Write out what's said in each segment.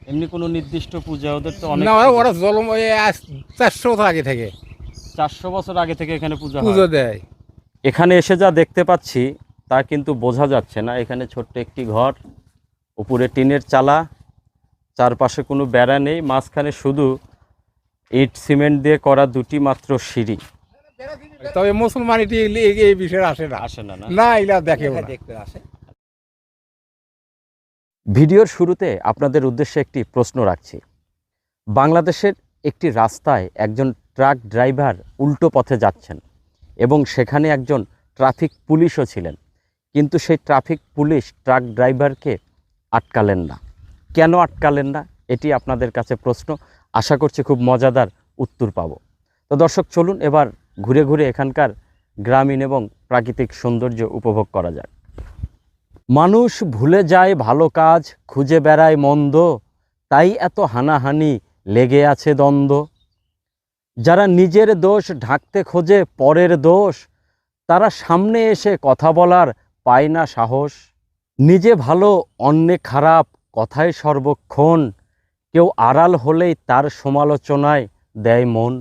এমনি কোনো নির্দিষ্ট পূজা ওদের তো অনেক না ওরা জলম 400 বছর আগে থেকে 400 বছর আগে থেকে এখানে পূজা হয়। পুজো দেয়। এখানে এসে যা দেখতে পাচ্ছি তা কিন্তু বোঝা যাচ্ছে না। এখানে ছোট্ট একটি ঘর, উপরে টিনের চালা, চারপাশে কোনো বেড়া নেই, মাঝখানে শুধু ইট সিমেন্ট দিয়ে করা দুটি মাত্র সিঁড়ি। তবে মুসলমান এই বিষয়ে আসে না, আসে না? না এগুলা দেখে দেখতে আসে। ভিডিওর শুরুতে আপনাদের উদ্দেশ্যে একটি প্রশ্ন রাখছি। বাংলাদেশের একটি রাস্তায় একজন ট্রাক ড্রাইভার উল্টো পথে যাচ্ছেন এবং সেখানে একজন ট্রাফিক পুলিশও ছিলেন, কিন্তু সেই ট্রাফিক পুলিশ ট্রাক ড্রাইভারকে আটকালেন না। কেন আটকালেন না, এটি আপনাদের কাছে প্রশ্ন। আশা করছি খুব মজাদার উত্তর পাব। তো দর্শক, চলুন এবার ঘুরে ঘুরে এখানকার গ্রামীণ এবং প্রাকৃতিক সৌন্দর্য উপভোগ করা যাক। মানুষ ভুলে যায় ভালো কাজ, খুঁজে বেড়ায় মন্দ, তাই এত হানাহানি লেগে আছে দ্বন্দ্ব। যারা নিজের দোষ ঢাকতে খোঁজে পরের দোষ, তারা সামনে এসে কথা বলার পায় না সাহস। নিজে ভালো অন্যে খারাপ কথায় সর্বক্ষণ, কেউ আড়াল হলেই তার সমালোচনায় দেয় মন।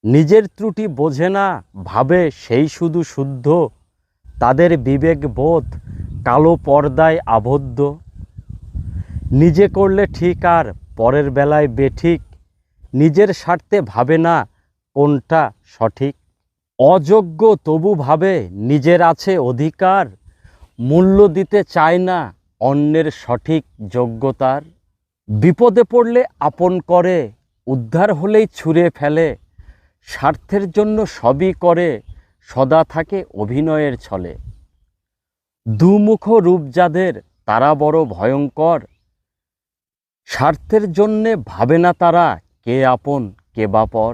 নিজের ত্রুটি বোঝে না, ভাবে সেই শুধু শুদ্ধ, তাদের বিবেক বোধ কালো পর্দায় আবদ্ধ। নিজে করলে ঠিক আর পরের বেলায় বেঠিক, নিজের স্বার্থে ভাবে না কোনটা সঠিক। অযোগ্য তবু ভাবে নিজের আছে অধিকার, মূল্য দিতে চায় না অন্যের সঠিক যোগ্যতার। বিপদে পড়লে আপন করে, উদ্ধার হলেই ছুঁড়ে ফেলে, স্বার্থের জন্য সবই করে, সদা থাকে অভিনয়ের ছলে। দুমুখ রূপ যাদের তারা বড় ভয়ঙ্কর, স্বার্থের জন্যে ভাবে না তারা কে আপন কে বা পর।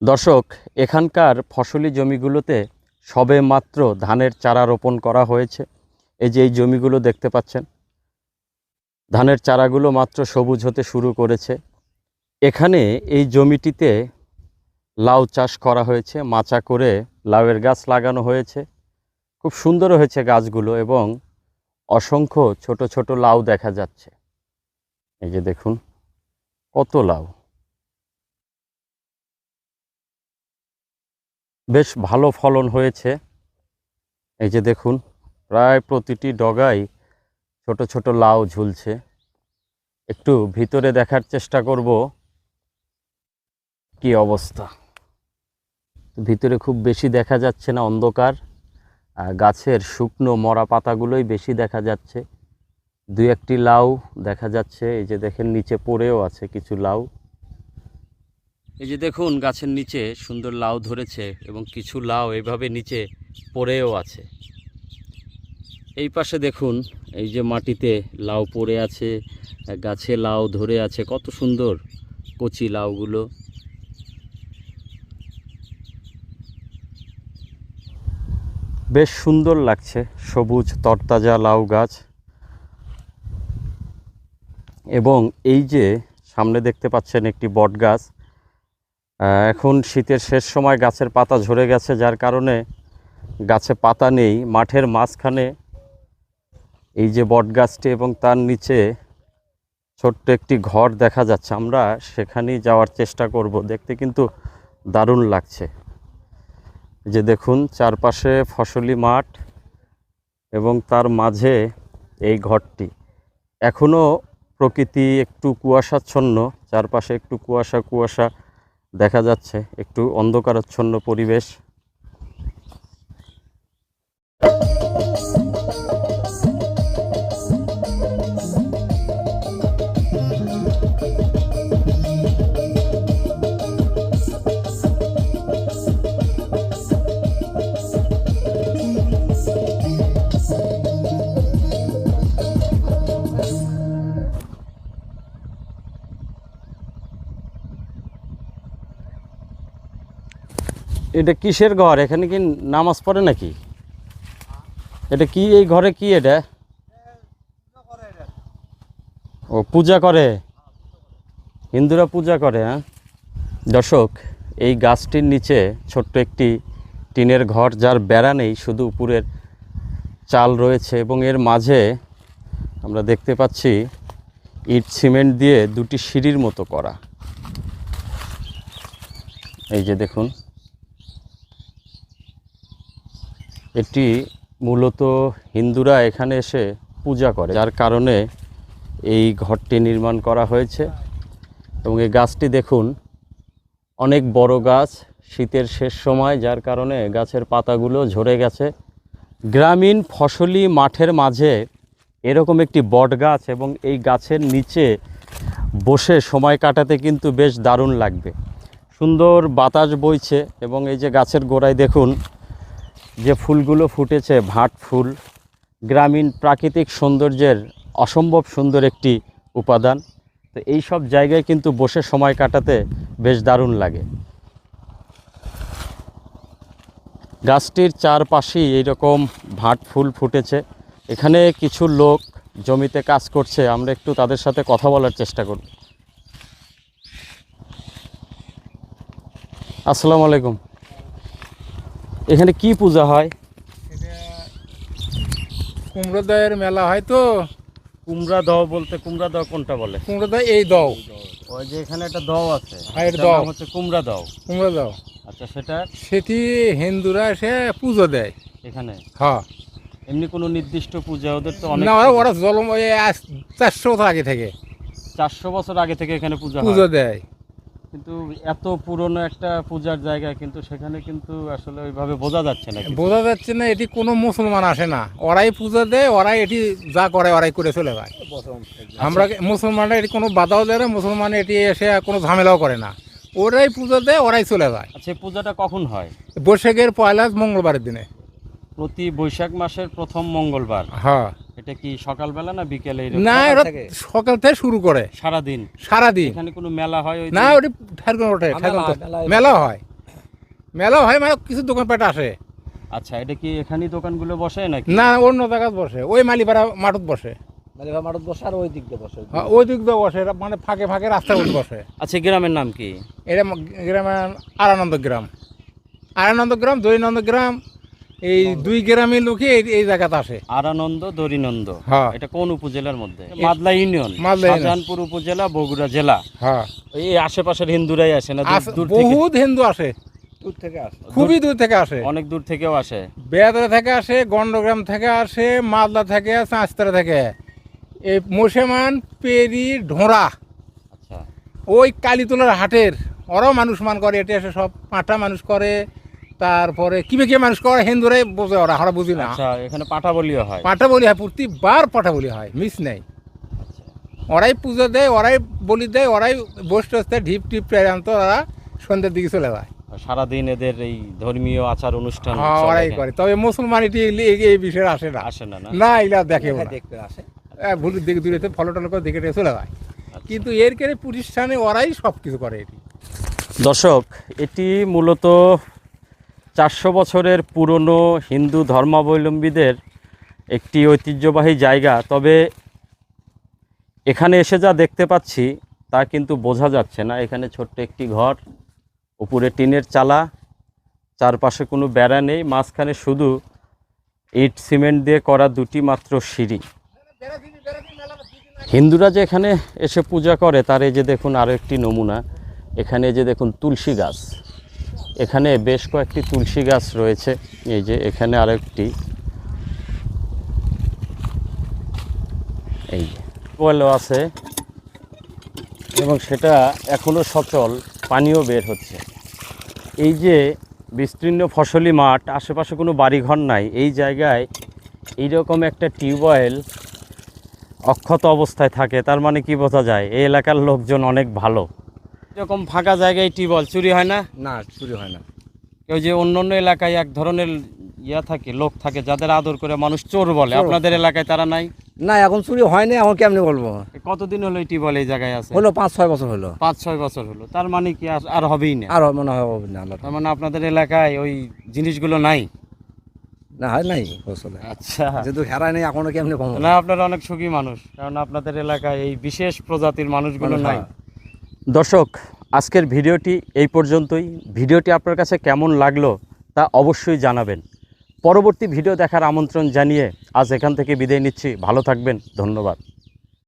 দর্শক, এখানকার ফসলি জমিগুলোতে সবে মাত্র ধানের চারা রোপণ করা হয়েছে। এই যে এই জমিগুলো দেখতে পাচ্ছেন, ধানের চারাগুলো মাত্র সবুজ হতে শুরু করেছে। এখানে এই জমিটিতে লাউ চাষ করা হয়েছে, মাচা করে লাউয়ের গাছ লাগানো হয়েছে। খুব সুন্দর হয়েছে গাছগুলো এবং অসংখ্য ছোট ছোট লাউ দেখা যাচ্ছে। এই যে দেখুন কত লাউ, বেশ ভালো ফলন হয়েছে। এই যে দেখুন প্রায় প্রতিটি ডগায় ছোট ছোট লাউ ঝুলছে। একটু ভিতরে দেখার চেষ্টা করব কি অবস্থা। ভিতরে খুব বেশি দেখা যাচ্ছে না, অন্ধকার। গাছের শুকনো মরা পাতাগুলোই বেশি দেখা যাচ্ছে। দুই একটি লাউ দেখা যাচ্ছে, এই যে দেখেন নিচে পড়েও আছে কিছু লাউ। এই যে দেখুন গাছের নিচে সুন্দর লাউ ধরেছে এবং কিছু লাউ এভাবে নিচে পড়েও আছে। এই পাশে দেখুন এই যে মাটিতে লাউ পড়ে আছে, গাছে লাউ ধরে আছে, কত সুন্দর কচি লাউগুলো। বেশ সুন্দর লাগছে, সবুজ তরতাজা লাউ গাছ। এবং এই যে সামনে দেখতে পাচ্ছেন একটি বট গাছ। এখন শীতের শেষ সময় গাছের পাতা ঝরে গেছে, যার কারণে গাছে পাতা নেই। মাঠের মাঝখানে এই যে বট গাছটি এবং তার নিচে ছোট্ট একটি ঘর দেখা যাচ্ছে। আমরা সেখানেই যাওয়ার চেষ্টা করব। দেখতে কিন্তু দারুণ লাগছে। যে দেখুন চারপাশে ফসলি মাঠ এবং তার মাঝে এই ঘরটি। এখনও প্রকৃতি একটু কুয়াশাচ্ছন্ন, চারপাশে একটু কুয়াশা কুয়াশা দেখা যাচ্ছে, একটু অন্ধকারাচ্ছন্ন পরিবেশ। এটা কিসের ঘর? এখানে কি নামাজ পড়ে নাকি? এটা কি, এই ঘরে কি এটা? ও পূজা করে, হিন্দুরা পূজা করে। হ্যাঁ দর্শক, এই গাছটির নিচে ছোট্ট একটি টিনের ঘর, যার বেড়া নেই, শুধু উপরের চাল রয়েছে এবং এর মাঝে আমরা দেখতে পাচ্ছি ইট সিমেন্ট দিয়ে দুটি সিঁড়ির মতো করা। এই যে দেখুন, এটি মূলত হিন্দুরা এখানে এসে পূজা করে, যার কারণে এই ঘরটি নির্মাণ করা হয়েছে। এবং এই গাছটি দেখুন, অনেক বড় গাছ, শীতের শেষ সময়, যার কারণে গাছের পাতাগুলো ঝরে গেছে। গ্রামীণ ফসলি মাঠের মাঝে এরকম একটি বট গাছ এবং এই গাছের নিচে বসে সময় কাটাতে কিন্তু বেশ দারুণ লাগবে। সুন্দর বাতাস বইছে এবং এই যে গাছের গোড়ায় দেখুন যে ফুলগুলো ফুটেছে, ভাট ফুল, গ্রামীণ প্রাকৃতিক সৌন্দর্যের অসম্ভব সুন্দর একটি উপাদান। তো এই সব জায়গায় কিন্তু বসে সময় কাটাতে বেশ দারুণ লাগে। গাছটির চারপাশেই এইরকম ভাট ফুল ফুটেছে। এখানে কিছু লোক জমিতে কাজ করছে, আমরা একটু তাদের সাথে কথা বলার চেষ্টা করব। আসসালামু আলাইকুম। এখানে কি পূজা হয়? কুমড়ো দয়ের মেলা হয় তো। কুমড়া দাও বলতে কুমড়া দাও কোনটা বলে? কুমড়ো দয় এই দাও, ওই যে এখানে একটা দাও আছে, হ্যাঁ, এটা এটার দাও। নাম হচ্ছে কুমড়া দাও। কুমড়ো দাও আচ্ছা, সেটা সেটি হিন্দুরা এসে পুজো দেয়। এখানে হ্যাঁ, এমনি কোনো নির্দিষ্ট পূজা? ওদের তো অনেক না ওরা জলম 400 বছর আগে থেকে 400 বছর আগে থেকে এখানে পূজা পুজো হয়। দেয়। কিন্তু এত পুরনো একটা পূজার জায়গা, কিন্তু সেখানে কিন্তু আসলে ওইভাবে বোঝা যাচ্ছে না কিছু। বোঝা যাচ্ছে না, এটি কোনো মুসলমান আসে না, ওরাই পুজো দেয়, ওরাই এটি যা করে ওরাই করে চলে যায়। আমরা মুসলমানরা এটি কোনো বাধাও দেয় না, মুসলমান এটি এসে কোনো ঝামেলাও করে না, ওরাই পুজো দেয়, ওরাই চলে যায়। আচ্ছা, এই পূজাটা কখন হয়? বৈশাখের পয়লা মঙ্গলবারের দিনে, প্রতি বৈশাখ মাসের প্রথম মঙ্গলবার। হ্যাঁ। এটা কি সকালবেলা না বিকেলে? না, এরা সকাল থেকে শুরু করে সারাদিন? সারাদিন। এখানে কোনো মেলা হয়? ওই না, ওটি ঠাকুর ওঠে, মেলা হয়, মেলা হয়, মানে কিছু দোকানপাট আসে। আচ্ছা, এটা কি এখানেই দোকানগুলো বসে নাকি? না, অন্য জায়গায় বসে, ওই মালিপাড়া মাঠত বসে, মাঠত বসে আর ওই দিক দিয়ে বসে। হ্যাঁ, ওই দিক দিয়ে বসে, এরা মানে ফাঁকে ফাঁকে রাস্তার উপর বসে। আচ্ছা, গ্রামের নাম কি? এটা গ্রামের আরানন্দ গ্রাম, আরানন্দ গ্রাম, দৈনন্দ গ্রাম, এই দুই গ্রামের লোকে এই জায়গাতে আসে। আরানন্দ, দরিনন্দ। হ্যাঁ। এটা কোন উপজেলার মধ্যে? Madla union, Madla union. শাহজাহানপুর উপজেলা, বগুড়া জেলা। হ্যাঁ, এই আশেপাশের হিন্দুরাই আসে না? দূর থেকে? বহুত হিন্দু আসে, দূর থেকে আসে, খুবই দূর থেকে আসে, অনেক দূর থেকেও আসে। বেয়াদরা থেকে আসে, গন্ডগ্রাম থেকে আসে, মাদলা থেকে, চাঁচতরা থেকে, এই মুসলমান পেরি ঢোঁড়া, আচ্ছা, ওই কালীতলার হাটের ওরাও মানুষ মান করে, এটি এসে সব পাঁঠা মানুষ করে, তারপরে কি মানুষ করে, হিন্দুরাই বোঝে, ওরা বুঝি না। আচ্ছা, এখানে পাঠা বলিও হয়? পাঠা বলি হয়, প্রতিবার পাঠা বলি হয়, মিস নেই। ওরাই পুজো দেয়, ওরাই বলি দেয়, ওরাই বসতে বসতে ঢিপ টিপ প্রেরান্ত, ওরা সন্ধ্যের দিকে চলে যায়। সারাদিন এদের এই ধর্মীয় আচার অনুষ্ঠান হ্যাঁ, চলে ওরাই এখানে। করে। তবে মুসলমান এটি এই বিষয়ে আসে না, আসে না? না, না, এগুলা দেখে ওরা। দেখতে আসে। ভুল দিকে দূরে ফলো টলো করে দেখে চলে যায়। কিন্তু এর কেড়ে প্রতিষ্ঠানে ওরাই সব কিছু করে। এটি দর্শক, এটি মূলত 400 বছরের পুরনো হিন্দু ধর্মাবলম্বীদের একটি ঐতিহ্যবাহী জায়গা। তবে এখানে এসে যা দেখতে পাচ্ছি তা কিন্তু বোঝা যাচ্ছে না। এখানে ছোট্ট একটি ঘর, উপরে টিনের চালা, চারপাশে কোনো বেড়া নেই, মাঝখানে শুধু ইট সিমেন্ট দিয়ে করা দুটি মাত্র সিঁড়ি। হিন্দুরা যে এখানে এসে পূজা করে তার এই যে দেখুন আরও একটি নমুনা। এখানে যে দেখুন তুলসী গাছ, এখানে বেশ কয়েকটি তুলসী গাছ রয়েছে। এই যে এখানে আরও একটি, এই যে টিউবওয়েলও আছে এবং সেটা এখনও সচল, পানিও বের হচ্ছে। এই যে বিস্তীর্ণ ফসলি মাঠ, আশেপাশে কোনো বাড়িঘর নাই, এই জায়গায় এইরকম একটা টিউবওয়েল অক্ষত অবস্থায় থাকে, তার মানে কি বোঝা যায় এই এলাকার লোকজন অনেক ভালো। এরকম ফাঁকা জায়গায় টিউবওয়েল চুরি হয় না? না, চুরি হয় না। কেউ যে অন্য অন্য এলাকায় এক ধরনের থাকে, লোক থাকে যাদের আদর করে মানুষ চোর বলে, চোর। আপনাদের এলাকায় তারা নাই? না, এখন চুরি হয়নি, এখন কেমনি বলবো। কতদিন হলো এই টিউবওয়েল এই জায়গায় আছে? হলো 5-6 বছর হলো। 5-6 বছর হলো, তার মানে কি আর হবেই না? আর মনে হয় হবে না। তার মানে আপনাদের এলাকায় ওই জিনিসগুলো নাই? না হয় নাই ফসলে আচ্ছা, যেহেতু হেরায় নেই এখনো কেমনে কম না আপনারা অনেক সুখী মানুষ, কারণ আপনাদের এলাকায় এই বিশেষ প্রজাতির মানুষগুলো নাই। দর্শক, আজকের ভিডিওটি এই পর্যন্তই। ভিডিওটি আপনার কাছে কেমন লাগলো তা অবশ্যই জানাবেন। পরবর্তী ভিডিও দেখার আমন্ত্রণ জানিয়ে আজ এখান থেকে বিদায় নিচ্ছি। ভালো থাকবেন, ধন্যবাদ।